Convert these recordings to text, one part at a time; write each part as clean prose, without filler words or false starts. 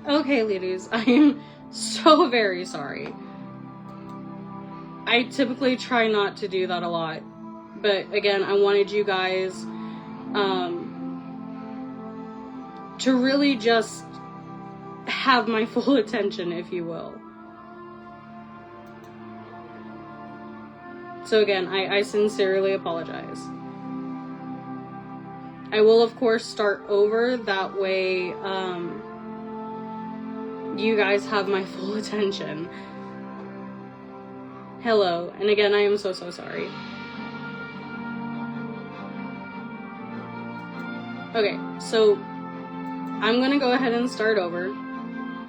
Okay, ladies, I am so very sorry. I typically try not to do that a lot, but again, I wanted you guys to really just have my full attention, if you will. So again, I sincerely apologize. I will, of course, start over. That way, you guys have my full attention. Hello, and again, I am so sorry. Okay, so I'm gonna go ahead and start over.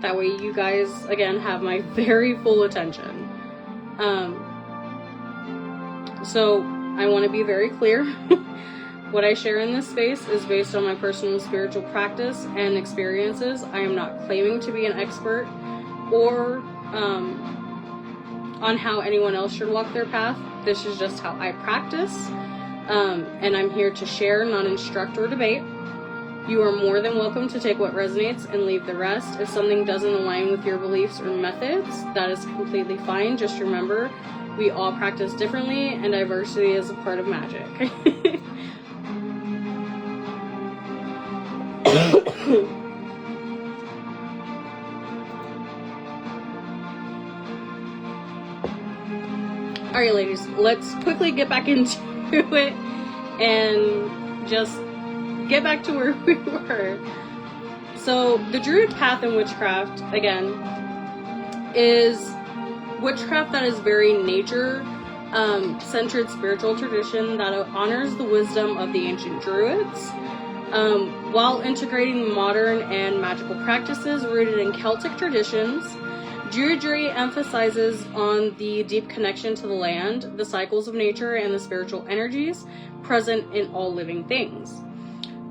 That way you guys, again, have my very full attention. So I want to be very clear. What I share in this space is based on my personal spiritual practice and experiences. I am not claiming to be an expert or on how anyone else should walk their path. This is just how I practice. And I'm here to share, not instruct or debate. You are more than welcome to take what resonates and leave the rest. If something doesn't align with your beliefs or methods, that is completely fine. Just remember, we all practice differently, and diversity is a part of magic. Alright, ladies, let's quickly get back into it and just get back to where we were. So, the Druid path in witchcraft, again, is witchcraft that is very nature-centered spiritual tradition that honors the wisdom of the ancient Druids, while integrating modern and magical practices rooted in Celtic traditions. Druidry emphasizes on the deep connection to the land, the cycles of nature, and the spiritual energies present in all living things.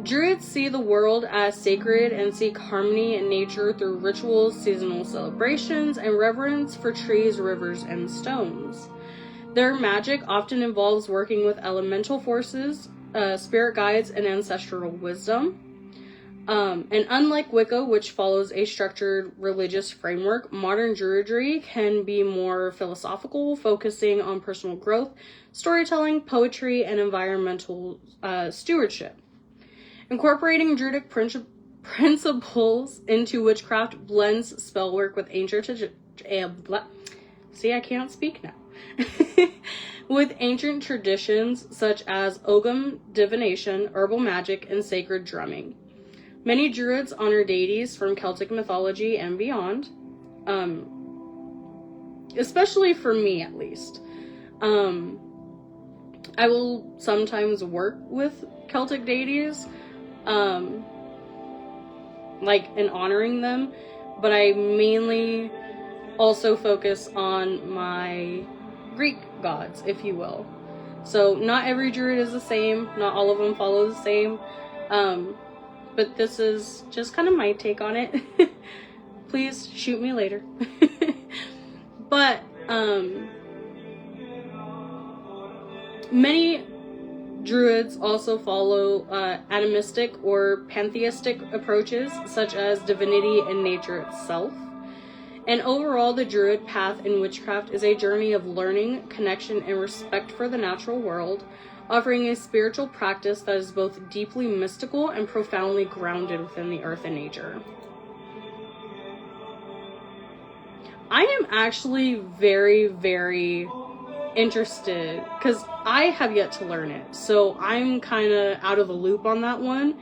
Druids see the world as sacred and seek harmony in nature through rituals, seasonal celebrations, and reverence for trees, rivers, and stones. Their magic often involves working with elemental forces, spirit guides, and ancestral wisdom. And unlike Wicca, which follows a structured religious framework, modern Druidry can be more philosophical, focusing on personal growth, storytelling, poetry, and environmental stewardship. Incorporating Druidic principles into witchcraft blends spellwork with ancient see, I can't speak now. With ancient traditions such as ogham, divination, herbal magic, and sacred drumming. Many Druids honor deities from Celtic mythology and beyond, especially for me at least. I will sometimes work with Celtic deities, like in honoring them, but I mainly also focus on my Greek gods, if you will. So not every Druid is the same, not all of them follow the same, but this is just kind of my take on it. Please shoot me later. But many Druids also follow animistic or pantheistic approaches, such as divinity and nature itself. And overall, the Druid path in witchcraft is a journey of learning, connection, and respect for the natural world, offering a spiritual practice that is both deeply mystical and profoundly grounded within the earth and nature. I am actually very, very interested, because I have yet to learn it, so I'm kind of out of the loop on that one,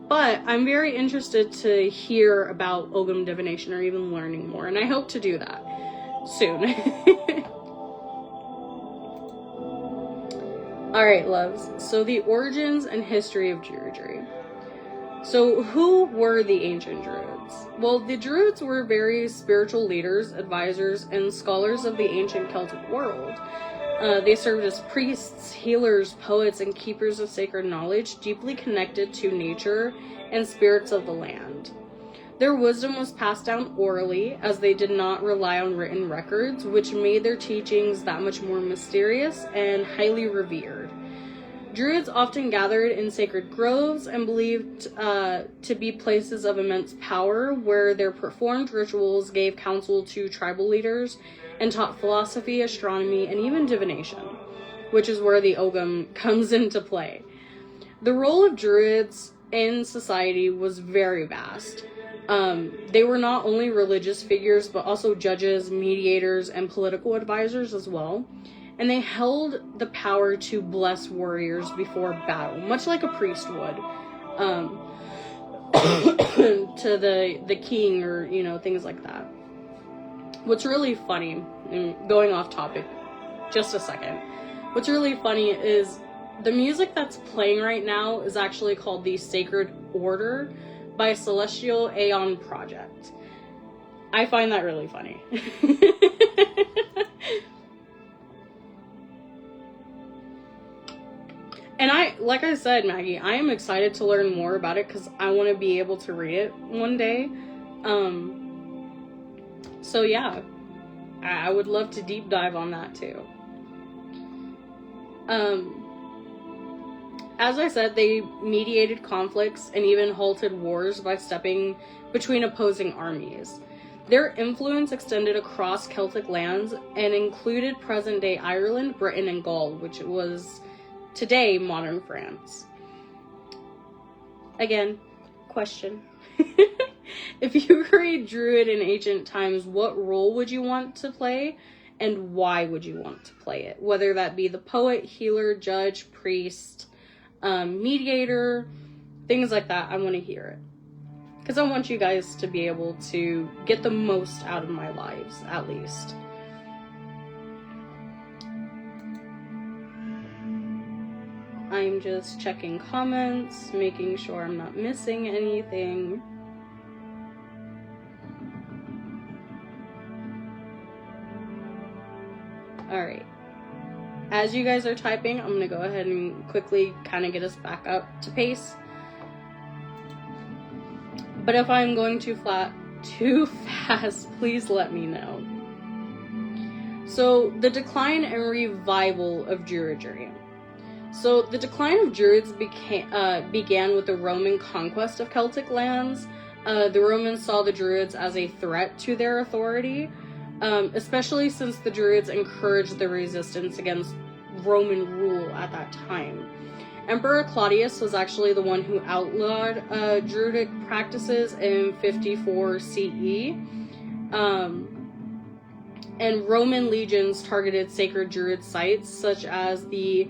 but I'm very interested to hear about ogham divination or even learning more, and I hope to do that soon. Alright, loves, so the origins and history of Druidry. So who were the ancient Druids? Well, the Druids were very spiritual leaders, advisors, and scholars of the ancient Celtic world. They served as priests, healers, poets, and keepers of sacred knowledge, deeply connected to nature and spirits of the land. Their wisdom was passed down orally, as they did not rely on written records, which made their teachings that much more mysterious and highly revered. Druids often gathered in sacred groves and believed to be places of immense power, where their performed rituals gave counsel to tribal leaders and taught philosophy, astronomy, and even divination, which is where the ogham comes into play. The role of Druids in society was very vast. They were not only religious figures, but also judges, mediators, and political advisors as well. And they held the power to bless warriors before battle, much like a priest would, to the king, or, you know, things like that. What's really funny, and going off topic just a second, what's really funny is the music that's playing right now is actually called the Sacred Order by Celestial Aeon Project. I find that really funny. And like I said, Maggie, I am excited to learn more about it because I want to be able to read it one day. So yeah, I would love to deep dive on that too. As I said, they mediated conflicts and even halted wars by stepping between opposing armies. Their influence extended across Celtic lands and included present-day Ireland, Britain, and Gaul, which was today modern France. Again, question. If you were a druid in ancient times, what role would you want to play, and why would you want to play it? Whether that be the poet, healer, judge, priest, mediator, things like that, I want to hear it. Because I want you guys to be able to get the most out of my lives, at least. I'm just checking comments, making sure I'm not missing anything. Alright. As you guys are typing, I'm going to go ahead and quickly kind of get us back up to pace. But if I'm going too fast, please let me know. So, the decline and revival of Druidry. So, the decline of Druids began with the Roman conquest of Celtic lands. The Romans saw the Druids as a threat to their authority, especially since the Druids encouraged the resistance against Roman rule at that time. Emperor Claudius was actually the one who outlawed Druidic practices in 54 CE. And Roman legions targeted sacred Druid sites such as the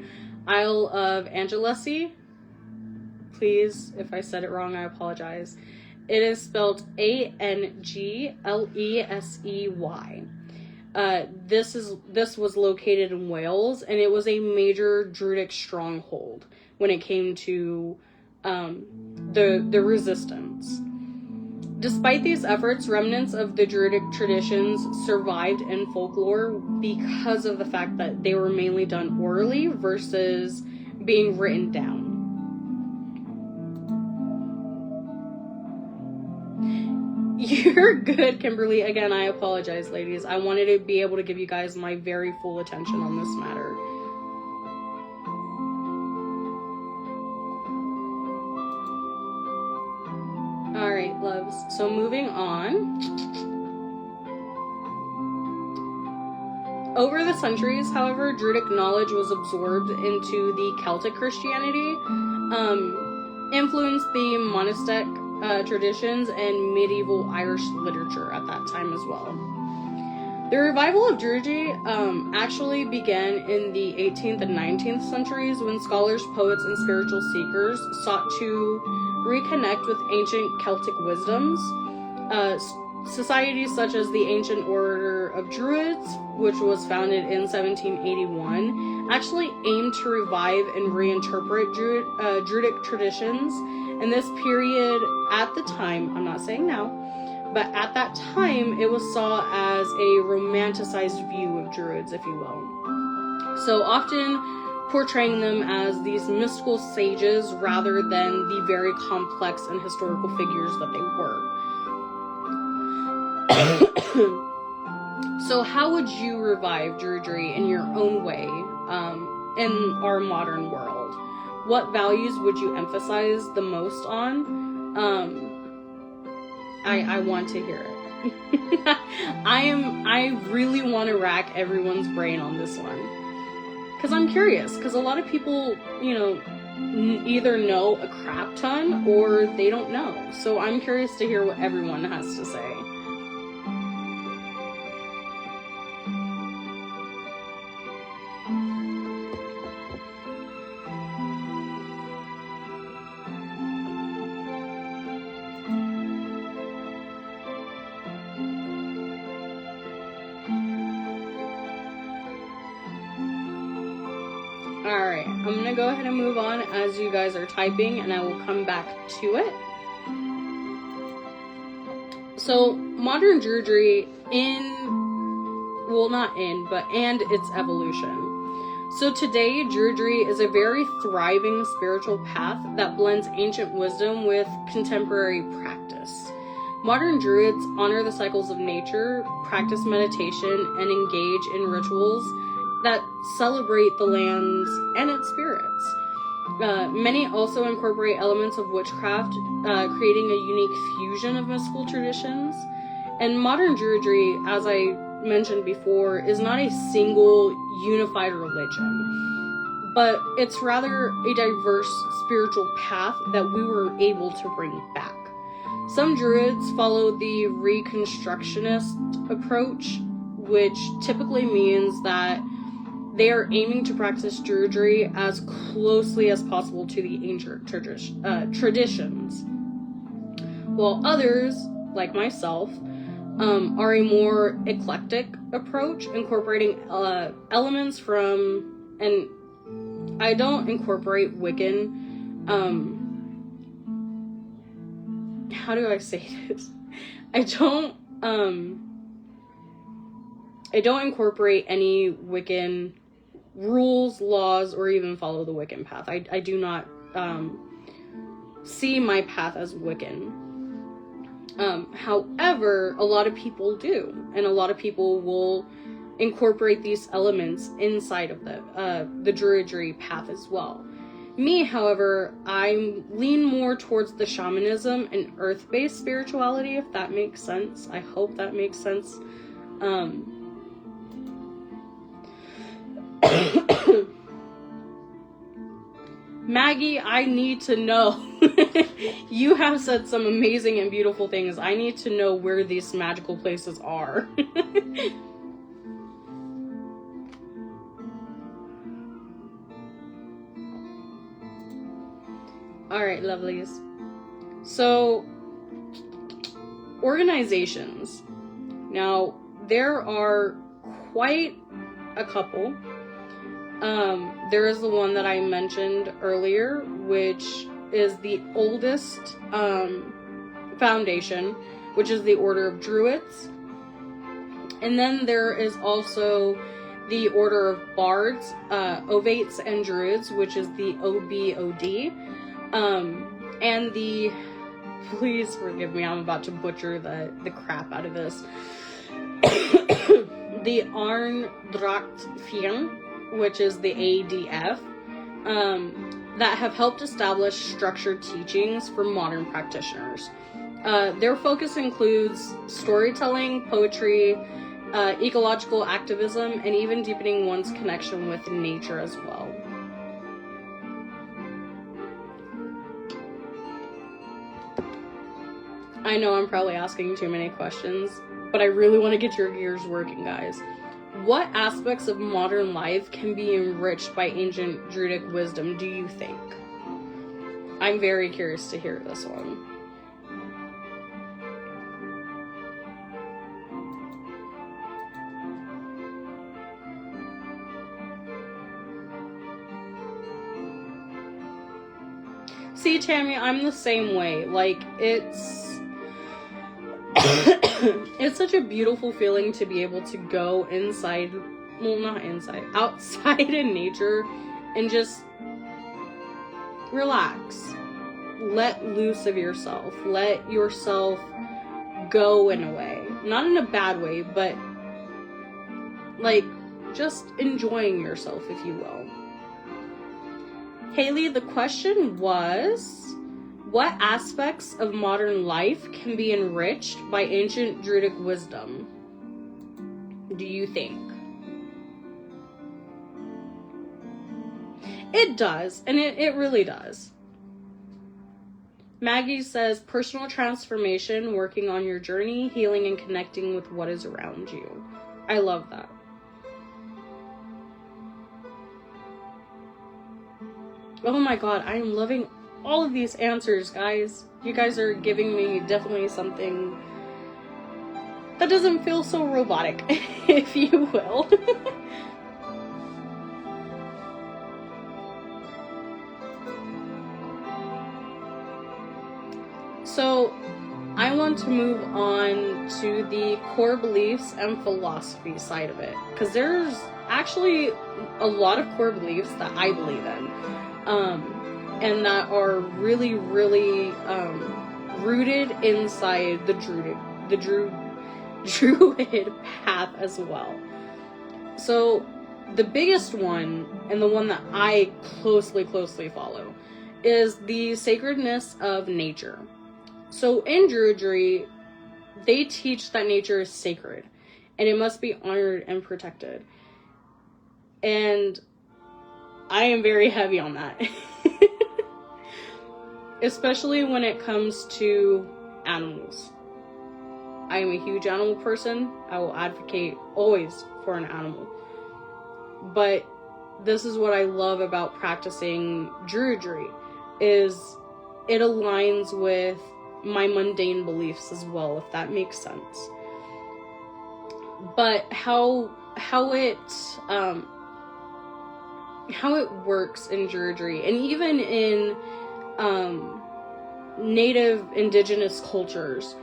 Isle of Angelesy. Please, if I said it wrong, I apologize. It is spelled Anglesey. This was located in Wales, and it was a major Druidic stronghold when it came to the resistance. Despite these efforts, remnants of the Druidic traditions survived in folklore because of the fact that they were mainly done orally versus being written down. You're good, Kimberly. Again, I apologize, ladies. I wanted to be able to give you guys my very full attention on this matter. Alright, loves. So moving on. Over the centuries, however, Druidic knowledge was absorbed into the Celtic Christianity, influenced the monastic traditions and medieval Irish literature at that time as well. The revival of Druidry actually began in the 18th and 19th centuries when scholars, poets, and spiritual seekers sought to reconnect with ancient Celtic wisdoms. Societies such as the Ancient Order of Druids, which was founded in 1781, actually aimed to revive and reinterpret Druidic traditions. And this period, at the time, I'm not saying now, but at that time, it was saw as a romanticized view of Druids, if you will. So often portraying them as these mystical sages rather than the very complex and historical figures that they were. So how would you revive Druidry in your own way in our modern world? what values would you emphasize the most on? I want to hear it. I really want to rack everyone's brain on this one, because I'm curious, because a lot of people, either know a crap ton or they don't know. So I'm curious to hear what everyone has to say. Alright, I'm gonna go ahead and move on as you guys are typing, and I will come back to it. So, modern Druidry and its evolution. So today, Druidry is a very thriving spiritual path that blends ancient wisdom with contemporary practice. Modern Druids honor the cycles of nature, practice meditation, and engage in rituals that celebrate the lands and its spirits. Many also incorporate elements of witchcraft, creating a unique fusion of mystical traditions. And modern Druidry, as I mentioned before, is not a single unified religion, but it's rather a diverse spiritual path that we were able to bring back. Some Druids follow the Reconstructionist approach, which typically means that they are aiming to practice Druidry as closely as possible to the ancient traditions, while others, like myself, are a more eclectic approach, incorporating elements from, and I don't incorporate Wiccan, how do I say this? I don't incorporate any Wiccan rules, laws, or even follow the Wiccan path. I do not see my path as Wiccan. However, a lot of people do, and a lot of people will incorporate these elements inside of the Druidry path as well. Me, however, I lean more towards the shamanism and earth-based spirituality, if that makes sense. I hope that makes sense. Maggie, I need to know. You have said some amazing and beautiful things. I need to know where these magical places are. Alright, lovelies. So, organizations. Now, there are quite a couple. There is the one that I mentioned earlier, which is the oldest foundation, which is the Order of Druids. And then there is also the Order of Bards, Ovates, and Druids, which is the OBOD. And the, please forgive me, I'm about to butcher the crap out of this. The Arndrachtfien, which is the ADF, that have helped establish structured teachings for modern practitioners. Their focus includes storytelling, poetry, ecological activism, and even deepening one's connection with nature as well. I know I'm probably asking too many questions, but I really want to get your gears working, guys. What aspects of modern life can be enriched by ancient Druidic wisdom, do you think? I'm very curious to hear this one. See, Tammy, I'm the same way. Like, it's it's such a beautiful feeling to be able to go inside, well, not inside, outside in nature and just relax. Let loose of yourself. Let yourself go in a way. Not in a bad way, but like just enjoying yourself, if you will. Haley, the question was, what aspects of modern life can be enriched by ancient Druidic wisdom? Do you think? It does, and it really does. Maggie says, personal transformation, working on your journey, healing and connecting with what is around you. I love that. Oh my god, I am loving all of these answers, guys. You guys are giving me definitely something that doesn't feel so robotic, if you will. So, I want to move on to the core beliefs and philosophy side of it, because there's actually a lot of core beliefs that I believe in, and that are really, really rooted inside the Druid path as well. So, the biggest one, and the one that I closely follow, is the sacredness of nature. So in Druidry, they teach that nature is sacred, and it must be honored and protected. And I am very heavy on that. Especially when it comes to animals. I am a huge animal person. I will advocate always for an animal. But this is what I love about practicing Druidry, is it aligns with my mundane beliefs as well, if that makes sense. But how it works in Druidry, and even in native indigenous cultures,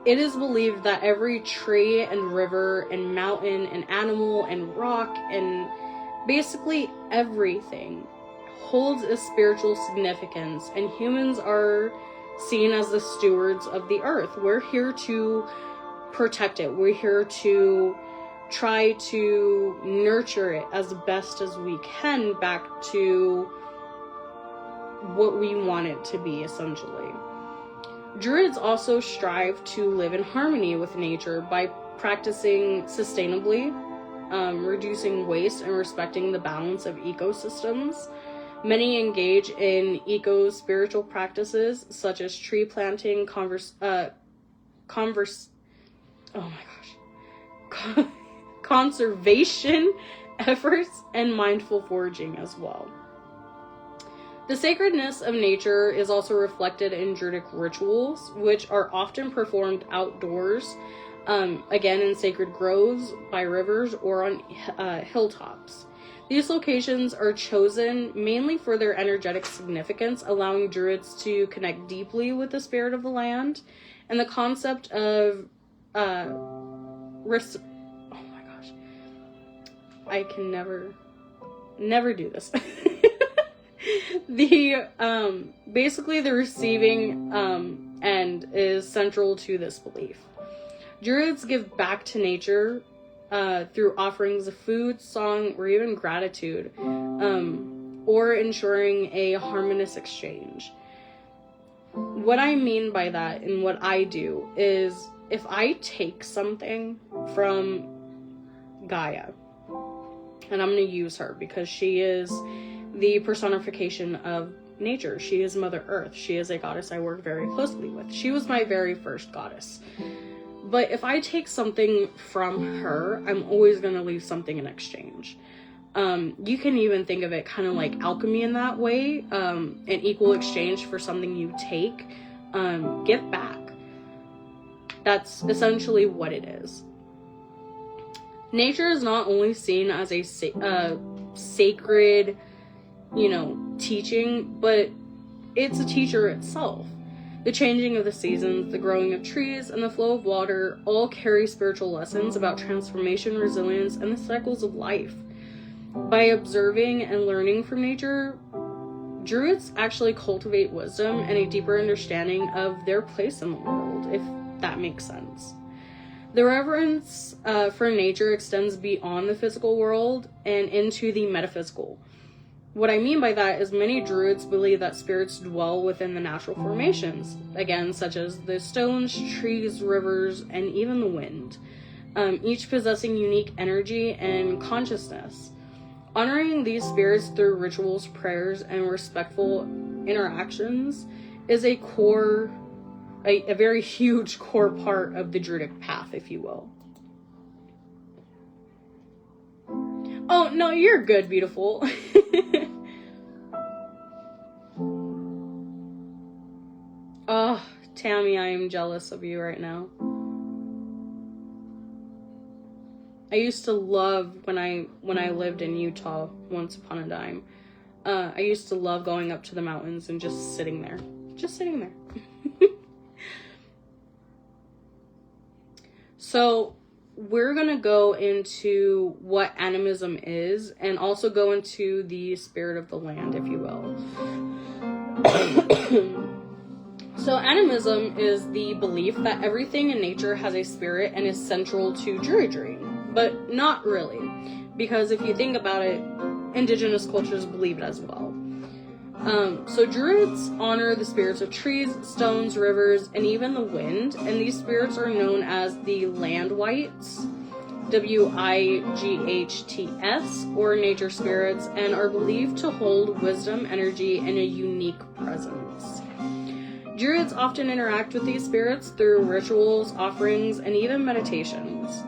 it is believed that every tree and river and mountain and animal and rock and basically everything holds a spiritual significance, and humans are seen as the stewards of the earth. We're here to protect it. We're here to try to nurture it as best as we can back to what we want it to be, essentially. Druids also strive to live in harmony with nature by practicing sustainably, reducing waste, and respecting the balance of ecosystems. Many engage in eco-spiritual practices such as tree planting, conservation efforts, and mindful foraging as well. The sacredness of nature is also reflected in Druidic rituals, which are often performed outdoors, again in sacred groves, by rivers, or on hilltops. These locations are chosen mainly for their energetic significance, allowing Druids to connect deeply with the spirit of the land, and the concept of oh my gosh, I can never do this. Basically the receiving end is central to this belief. Druids give back to nature through offerings of food, song, or even gratitude, or ensuring a harmonious exchange. What I mean by that, and what I do, is if I take something from Gaia, and I'm going to use her because she is the personification of nature. She is Mother Earth. She is a goddess I work very closely with. She was my very first goddess. But if I take something from her, I'm always going to leave something in exchange. You can even think of it kind of like alchemy in that way. An equal exchange for something you take, give back. That's essentially what it is. Nature is not only seen as a sacred, teaching, but it's a teacher itself. The changing of the seasons, the growing of trees, and the flow of water all carry spiritual lessons about transformation, resilience, and the cycles of life. By observing and learning from nature, Druids actually cultivate wisdom and a deeper understanding of their place in the world, if that makes sense. The reverence for nature extends beyond the physical world and into the metaphysical. What I mean by that is many druids believe that spirits dwell within the natural formations, again, such as the stones, trees, rivers, and even the wind, each possessing unique energy and consciousness. Honoring these spirits through rituals, prayers, and respectful interactions is a very huge core part of the Druidic path, if you will. Oh, no, you're good, beautiful. Oh, Tammy, I am jealous of you right now. I used to love when I lived in Utah once upon a time. I used to love going up to the mountains and just sitting there. So we're gonna go into what animism is and also go into the spirit of the land, if you will. So animism is the belief that everything in nature has a spirit and is central to Druidry, but not really, because if you think about it, indigenous cultures believe it as well. So Druids honor the spirits of trees, stones, rivers, and even the wind, and these spirits are known as the land wights, Wights, or nature spirits, and are believed to hold wisdom, energy, and a unique presence. Druids often interact with these spirits through rituals, offerings, and even meditations.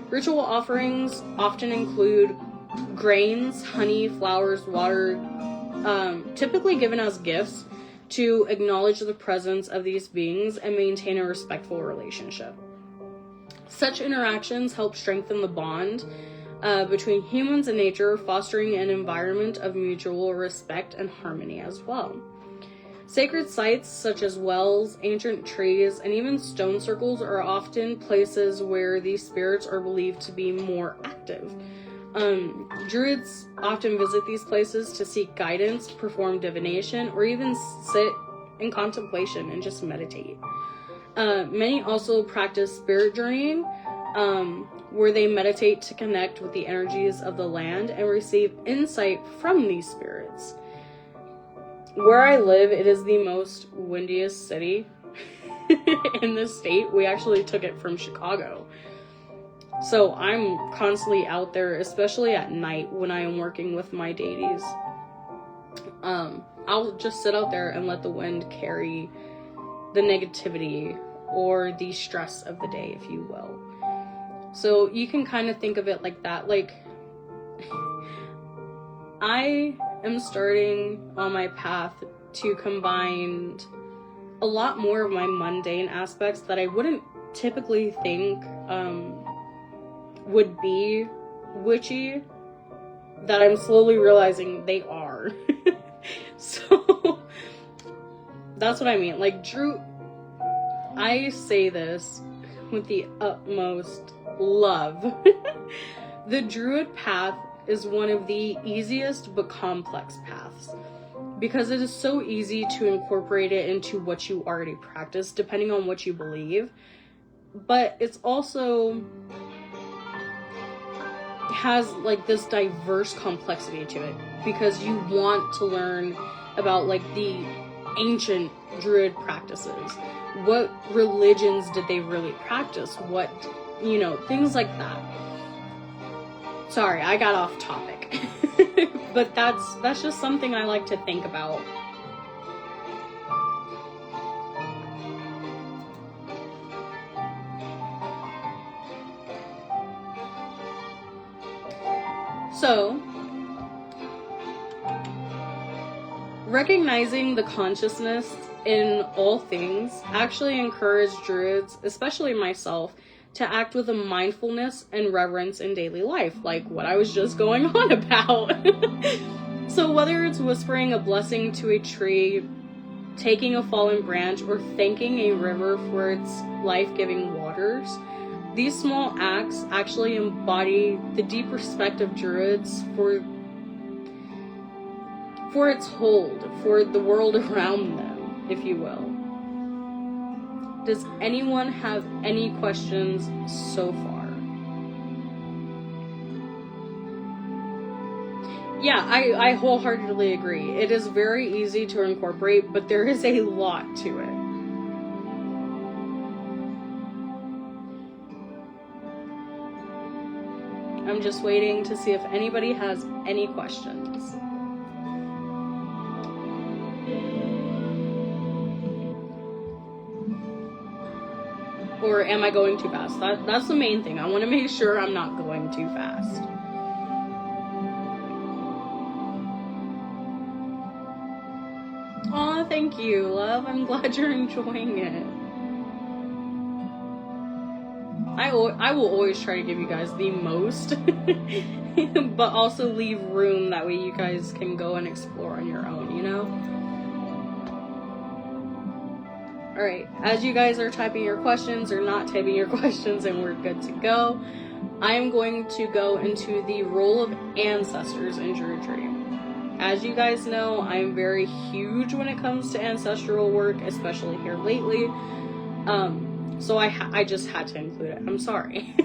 Ritual offerings often include grains, honey, flowers, water, typically given as gifts to acknowledge the presence of these beings and maintain a respectful relationship. Such interactions help strengthen the bond between humans and nature, fostering an environment of mutual respect and harmony as well. Sacred sites such as wells, ancient trees, and even stone circles are often places where these spirits are believed to be more active. Druids often visit these places to seek guidance, perform divination, or even sit in contemplation and just meditate. Many also practice spirit journeying, where they meditate to connect with the energies of the land and receive insight from these spirits. Where I live, it is the most windiest city in the state. We actually took it from Chicago. So I'm constantly out there, especially at night when I am working with my deities. I'll just sit out there and let the wind carry the negativity or the stress of the day, if you will. So you can kind of think of it like that. Like, I am starting on my path to combine a lot more of my mundane aspects that I wouldn't typically think would be witchy, that I'm slowly realizing they are. So that's what I mean. Like, I say this with the utmost love. The Druid path is one of the easiest but complex paths, because it is so easy to incorporate it into what you already practice, depending on what you believe. But it's also has like this diverse complexity to it, because you want to learn about like the ancient Druid practices. What religions did they really practice? What, things like that. Sorry, I got off topic. But that's just something I like to think about. So, recognizing the consciousness in all things actually encouraged Druids, especially myself, to act with a mindfulness and reverence in daily life, like what I was just going on about. So whether it's whispering a blessing to a tree, taking a fallen branch, or thanking a river for its life-giving waters, these small acts actually embody the deep respect of Druids for its hold, for the world around them, if you will. Does anyone have any questions so far? Yeah, I wholeheartedly agree. It is very easy to incorporate, but there is a lot to it. I'm just waiting to see if anybody has any questions. Or am I going too fast? That's the main thing. I want to make sure I'm not going too fast. Aw, thank you, love. I'm glad you're enjoying it. I will always try to give you guys the most, but also leave room, that way you guys can go and explore on your own, you know? Alright, as you guys are typing your questions or not typing your questions and we're good to go, I am going to go into the role of ancestors in Druidry. As you guys know, I'm very huge when it comes to ancestral work, especially here lately. So I just had to include it. I'm sorry.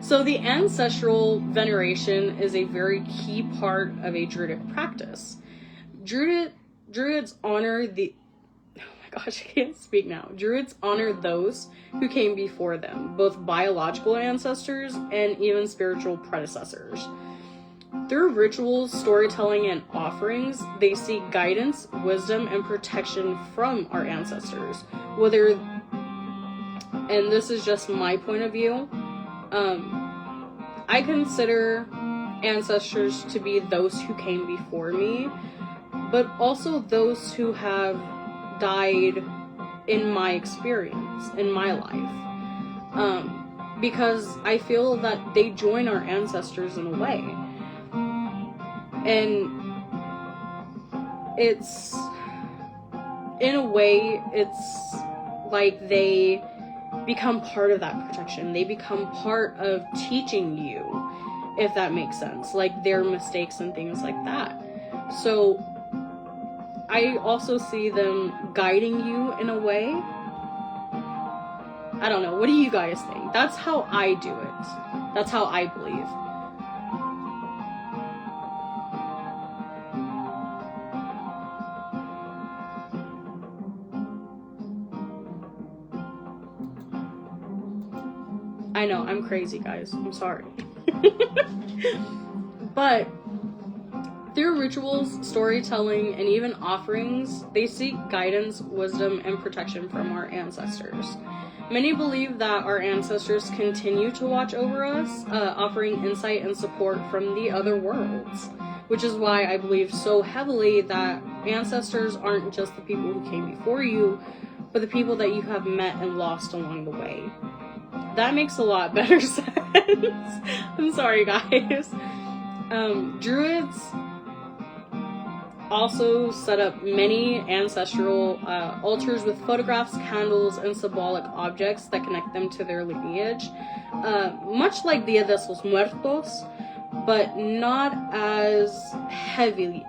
So the ancestral veneration is a very key part of a Druidic practice. Druids honor the... Oh my gosh, I can't speak now. Druids honor those who came before them, both biological ancestors and even spiritual predecessors. Through rituals, storytelling, and offerings, they seek guidance, wisdom, and protection from our ancestors. Whether... And this is just my point of view. I consider ancestors to be those who came before me, but also those who have died in my experience, in my life. Because I feel that they join our ancestors in a way. And it's... in a way, it's like they become part of that protection. They become part of teaching you, if that makes sense, like their mistakes and things like that. So I also see them guiding you in a way. I don't know, what do you guys think? That's how I do it. That's how I believe. I know, I'm crazy, guys. I'm sorry. But through rituals, storytelling, and even offerings, they seek guidance, wisdom, and protection from our ancestors. Many believe that our ancestors continue to watch over us, offering insight and support from the other worlds. Which is why I believe so heavily that ancestors aren't just the people who came before you, but the people that you have met and lost along the way. That makes a lot better sense. I'm sorry, guys. Druids also set up many ancestral altars with photographs, candles, and symbolic objects that connect them to their lineage. Much like Dia de los Muertos, but not as heavily,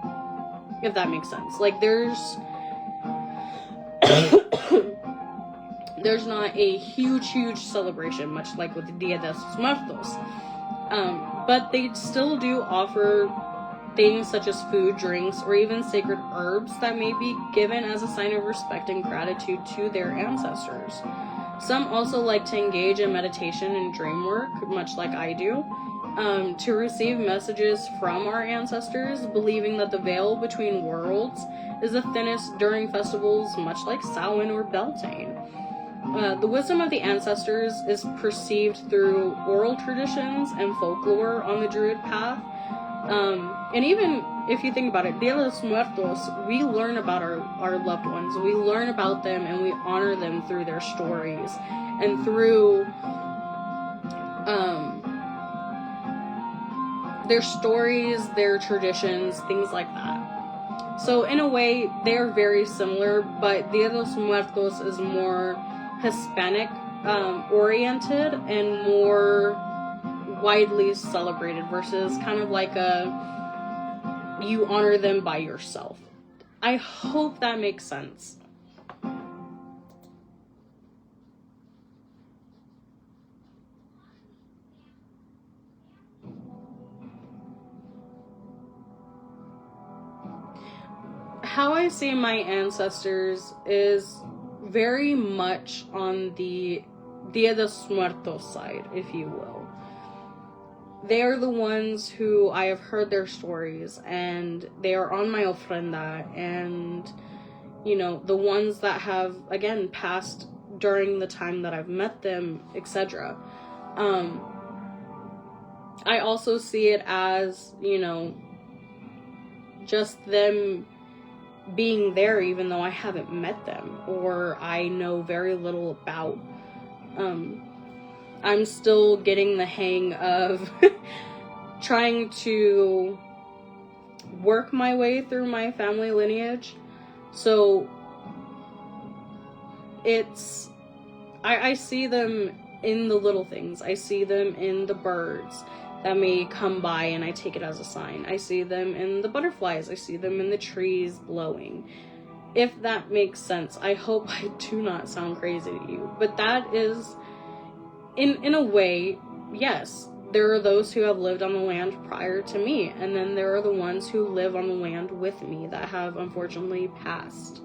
if that makes sense. Like, there's not a huge celebration, much like with the Dia de los Muertos. But they still do offer things such as food, drinks, or even sacred herbs that may be given as a sign of respect and gratitude to their ancestors. Some also like to engage in meditation and dream work, much like I do, to receive messages from our ancestors, believing that the veil between worlds is the thinnest during festivals, much like Samhain or Beltane. The wisdom of the ancestors is perceived through oral traditions and folklore on the Druid path. And even if you think about it, Dia de los Muertos, we learn about our loved ones. We learn about them and we honor them through their stories and through their stories, their traditions, things like that. So in a way, they're very similar, but Dia de los Muertos is more Hispanic oriented and more widely celebrated versus kind of like you honor them by yourself. I hope that makes sense. how I see my ancestors is very much on the Dia de los Muertos side, if you will. They are the ones who I have heard their stories, and they are on my ofrenda, and, you know, the ones that have, again, passed during the time that I've met them, etc. I also see it as, you know, just them being there even though I haven't met them, or I know very little about. I'm still getting the hang of trying to work my way through my family lineage. So it's, I see them in the little things. I see them in the birds that may come by and I take it as a sign. I see them in the butterflies. I see them in the trees blowing. If that makes sense. I hope I do not sound crazy to you. But that is, in a way, yes, there are those who have lived on the land prior to me, and then there are the ones who live on the land with me that have unfortunately passed.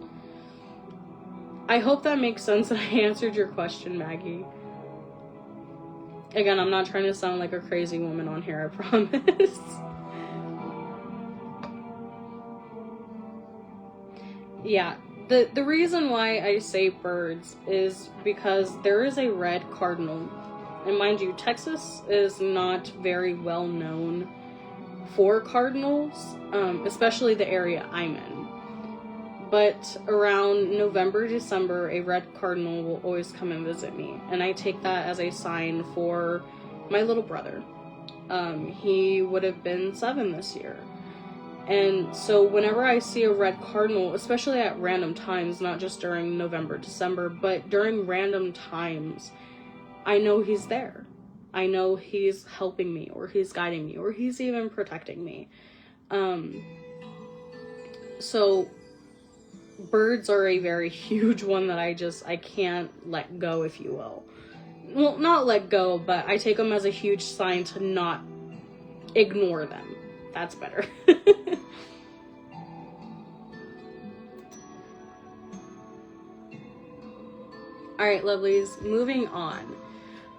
I hope that makes sense and I answered your question, Maggie. Again, I'm not trying to sound like a crazy woman on here, I promise. Yeah, the reason why I say birds is because there is a red cardinal. And mind you, Texas is not very well known for cardinals, especially the area I'm in. But around November, December, a red cardinal will always come and visit me. And I take that as a sign for my little brother. He would have been 7 this year. And so whenever I see a red cardinal, especially at random times, not just during November, December, but during random times, I know he's there. I know he's helping me, or he's guiding me, or he's even protecting me. So birds are a very huge one that I can't let go, if you will. Well, not let go, but I take them as a huge sign to not ignore them. That's better. Alright, lovelies, moving on.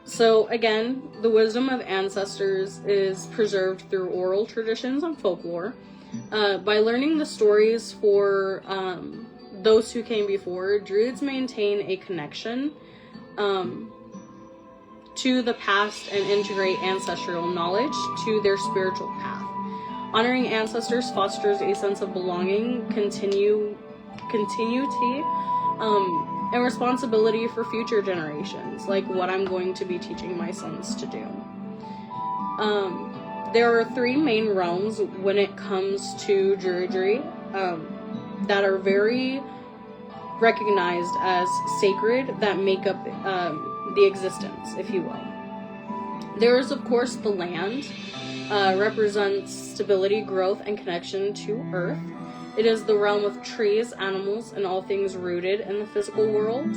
So again, the wisdom of ancestors is preserved through oral traditions and folklore. By learning the stories for those who came before, Druids maintain a connection to the past and integrate ancestral knowledge to their spiritual path. Honoring ancestors fosters a sense of belonging, continuity, and responsibility for future generations, like what I'm going to be teaching my sons to do. There are 3 main realms when it comes to Druidry that are very recognized as sacred, that make up the existence, if you will. There is, of course, the land, represents stability, growth, and connection to Earth. It is the realm of trees, animals, and all things rooted in the physical world.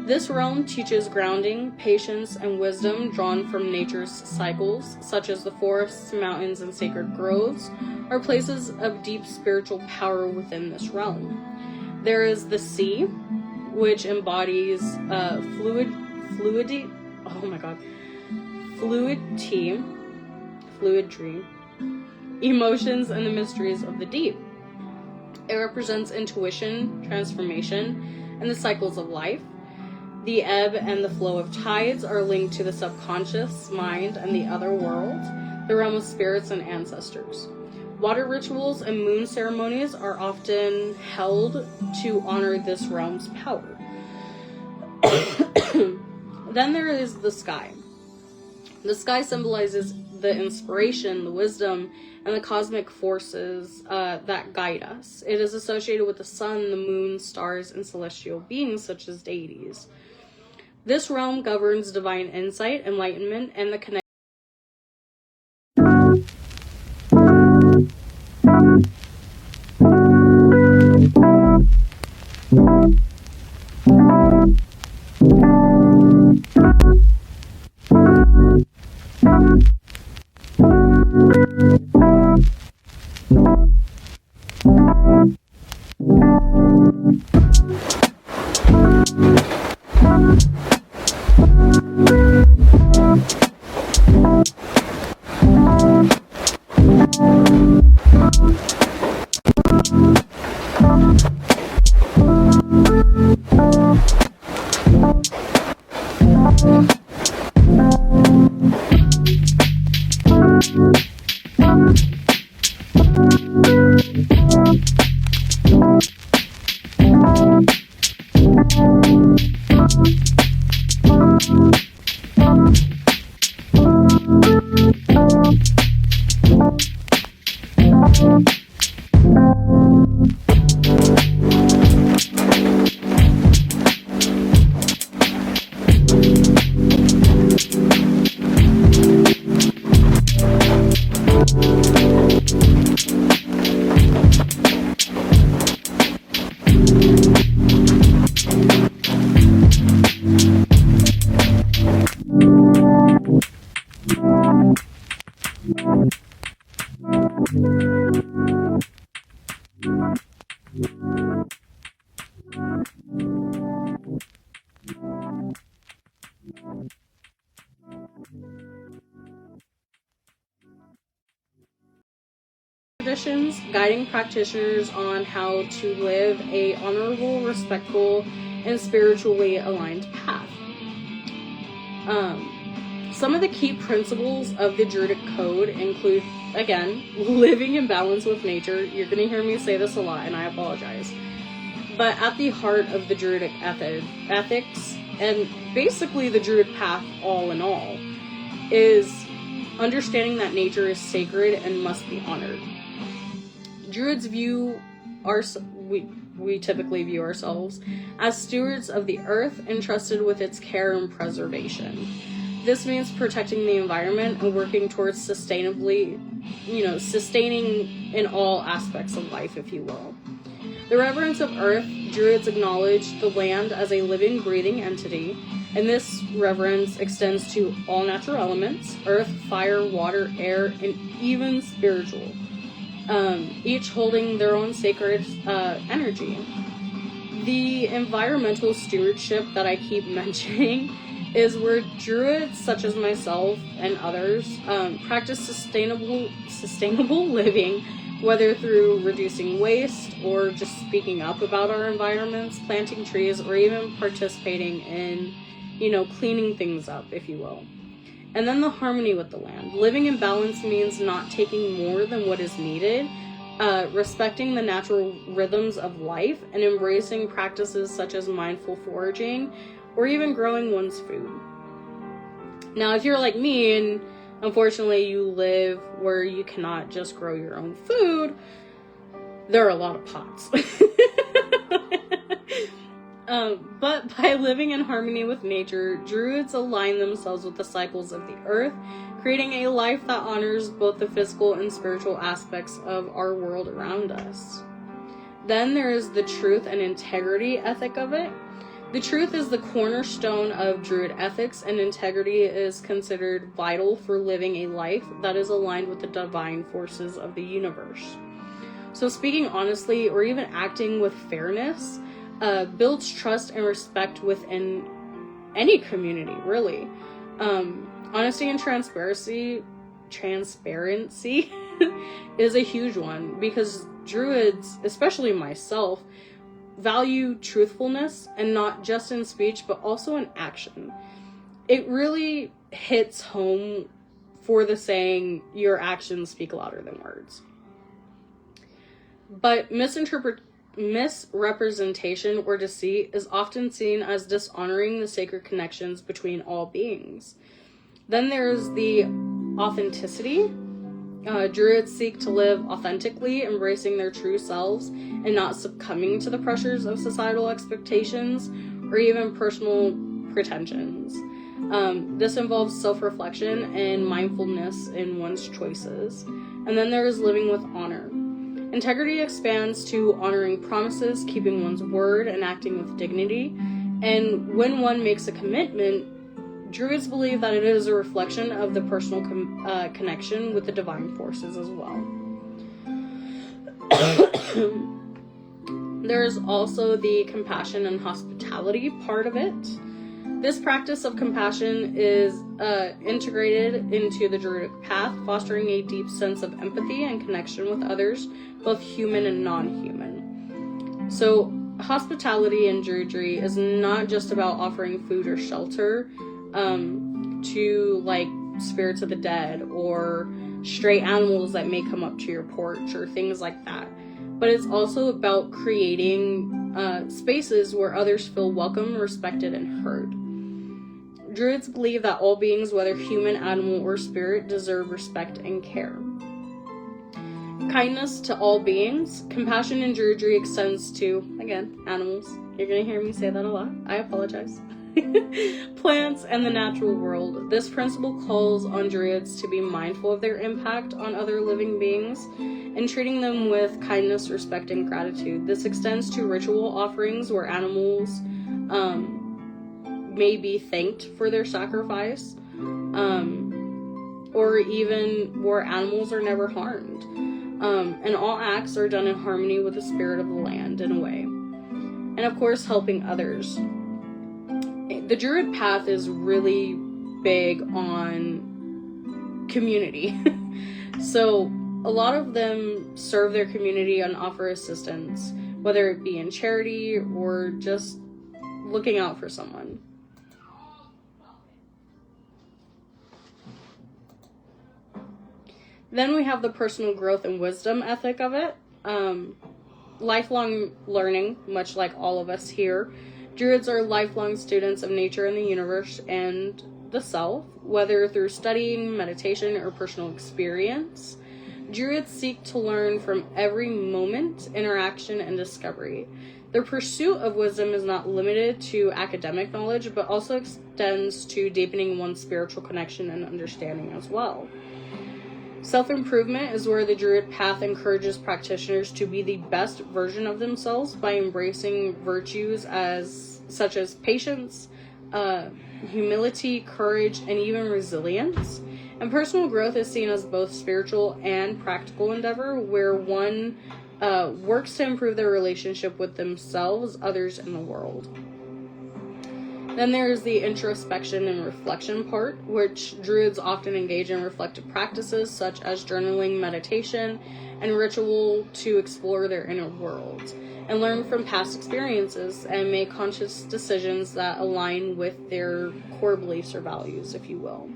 This realm teaches grounding, patience, and wisdom drawn from nature's cycles, such as the forests, mountains, and sacred groves, are places of deep spiritual power within this realm. There is the sea, which embodies fluidity, emotions, and the mysteries of the deep. It represents intuition, transformation, and the cycles of life. The ebb and the flow of tides are linked to the subconscious mind and the other world, the realm of spirits and ancestors. Water rituals and moon ceremonies are often held to honor this realm's power. Then there is the sky. The sky symbolizes the inspiration, the wisdom, and the cosmic forces that guide us. It is associated with the sun, the moon, stars, and celestial beings such as deities. This realm governs divine insight, enlightenment, and the connection. Traditions guiding practitioners on how to live a honorable, respectful, and spiritually aligned path. Some of the key principles of the Druidic code include, again, living in balance with nature. You're going to hear me say this a lot, and I apologize. But at the heart of the Druidic ethics, and basically the Druid path all in all, is understanding that nature is sacred and must be honored. Druids we typically view ourselves as stewards of the earth entrusted with its care and preservation. This means protecting the environment and working towards sustaining in all aspects of life, if you will. The reverence of earth, Druids acknowledge the land as a living, breathing entity, and this reverence extends to all natural elements, earth, fire, water, air, and even spiritual, each holding their own sacred energy. The environmental stewardship that I keep mentioning is where Druids, such as myself and others, practice sustainable living, whether through reducing waste or just speaking up about our environments, planting trees, or even participating in, cleaning things up, if you will. And then the harmony with the land. Living in balance means not taking more than what is needed, respecting the natural rhythms of life, and embracing practices such as mindful foraging, or even growing one's food. Now, if you're like me, and unfortunately you live where you cannot just grow your own food, there are a lot of pots. But by living in harmony with nature, Druids align themselves with the cycles of the earth, creating a life that honors both the physical and spiritual aspects of our world around us. Then there is the truth and integrity ethic of it. The truth is the cornerstone of Druid ethics, and integrity is considered vital for living a life that is aligned with the divine forces of the universe. So speaking honestly, or even acting with fairness, builds trust and respect within any community, really. Honesty and transparency is a huge one, because Druids, especially myself, value truthfulness, and not just in speech but also in action. It really hits home for the saying, your actions speak louder than words. But misrepresentation or deceit is often seen as dishonoring the sacred connections between all beings. Then there's the authenticity. Druids seek to live authentically, embracing their true selves and not succumbing to the pressures of societal expectations or even personal pretensions. This involves self-reflection and mindfulness in one's choices. And then there is living with honor. Integrity expands to honoring promises, keeping one's word, and acting with dignity. And when one makes a commitment, Druids believe that it is a reflection of the personal connection with the divine forces as well. There's also the compassion and hospitality part of it. This practice of compassion is integrated into the Druidic path, fostering a deep sense of empathy and connection with others, both human and non-human. So hospitality in Druidry is not just about offering food or shelter. to like spirits of the dead or stray animals that may come up to your porch or things like that. But it's also about creating spaces where others feel welcome, respected, and heard. Druids believe that all beings, whether human, animal, or spirit, deserve respect and care. Kindness to all beings. Compassion in Druidry extends to, again, animals. You're going to hear me say that a lot. I apologize. Plants and the natural world. This principle calls on Druids to be mindful of their impact on other living beings and treating them with kindness, respect, and gratitude. This extends to ritual offerings where animals may be thanked for their sacrifice, or even where animals are never harmed. And all acts are done in harmony with the spirit of the land in a way. And of course, helping others. The Druid path is really big on community. So a lot of them serve their community and offer assistance, whether it be in charity or just looking out for someone. Then we have the personal growth and wisdom ethic of it. Lifelong learning, much like all of us here. Druids are lifelong students of nature and the universe and the self, whether through studying, meditation, or personal experience. Druids seek to learn from every moment, interaction, and discovery. Their pursuit of wisdom is not limited to academic knowledge, but also extends to deepening one's spiritual connection and understanding as well. Self-improvement is where the Druid path encourages practitioners to be the best version of themselves by embracing virtues such as patience, humility, courage, and even resilience. And personal growth is seen as both spiritual and practical endeavor, where one works to improve their relationship with themselves, others, and the world. Then there's the introspection and reflection part, which Druids often engage in reflective practices such as journaling, meditation, and ritual to explore their inner world and learn from past experiences and make conscious decisions that align with their core beliefs or values, if you will.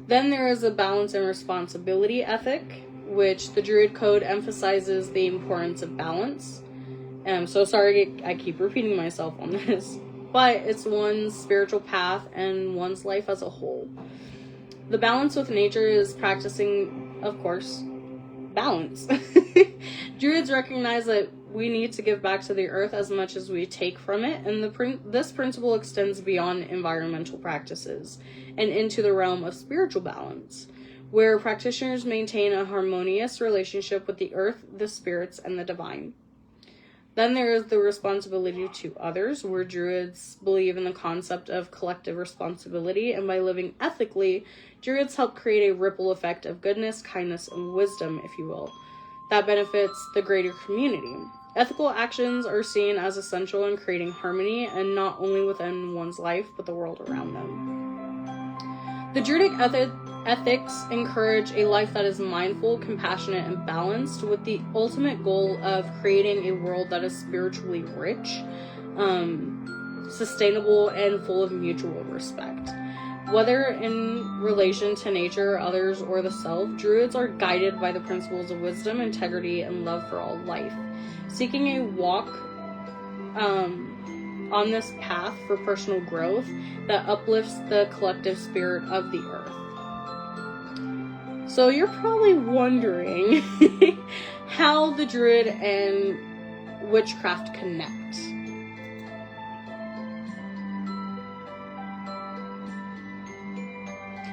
Then there is a balance and responsibility ethic, which the Druid code emphasizes the importance of balance. So sorry I keep repeating myself on this. But it's one's spiritual path and one's life as a whole. The balance with nature is practicing, of course, balance. Druids recognize that we need to give back to the earth as much as we take from it, and this principle extends beyond environmental practices and into the realm of spiritual balance, where practitioners maintain a harmonious relationship with the earth, the spirits, and the divine. Then there is the responsibility to others, where Druids believe in the concept of collective responsibility, and by living ethically, Druids help create a ripple effect of goodness, kindness, and wisdom, if you will, that benefits the greater community. Ethical actions are seen as essential in creating harmony, and not only within one's life, but the world around them. The Druidic ethics encourage a life that is mindful, compassionate, and balanced, with the ultimate goal of creating a world that is spiritually rich, sustainable, and full of mutual respect. Whether in relation to nature, others, or the self, Druids are guided by the principles of wisdom, integrity, and love for all life, seeking a walk on this path for personal growth that uplifts the collective spirit of the earth. So you're probably wondering how the Druid and witchcraft connect.